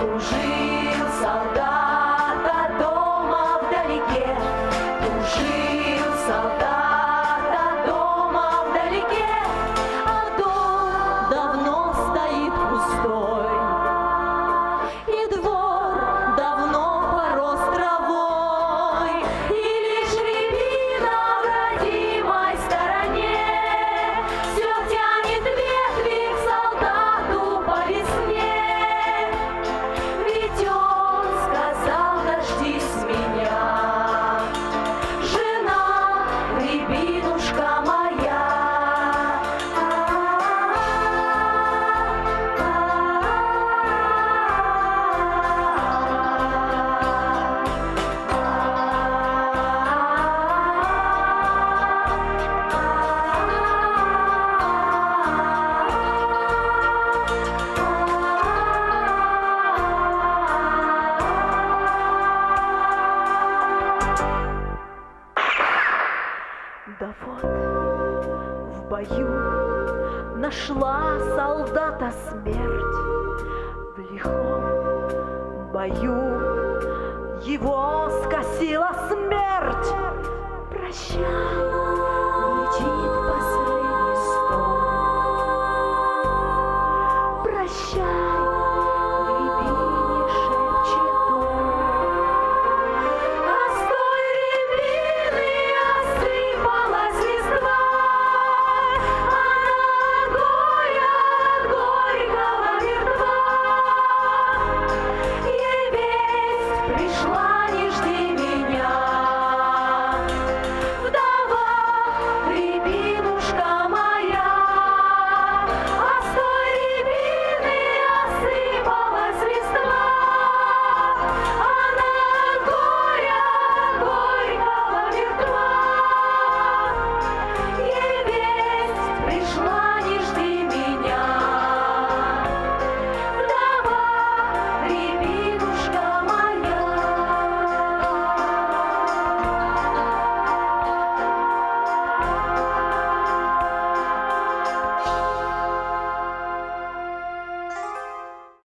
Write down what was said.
Служил солдат от дома вдалеке, служил солдат от дома вдалеке, а дом давно стоит пустой, и двор давно порос травой, и лишь рябина в родимой стороне все тянет ветви к солдату по весне. Ведь он сказал: дождись меня, жена, рябинушка моя. Да вот в бою нашла солдата смерть, в лихом бою его скосила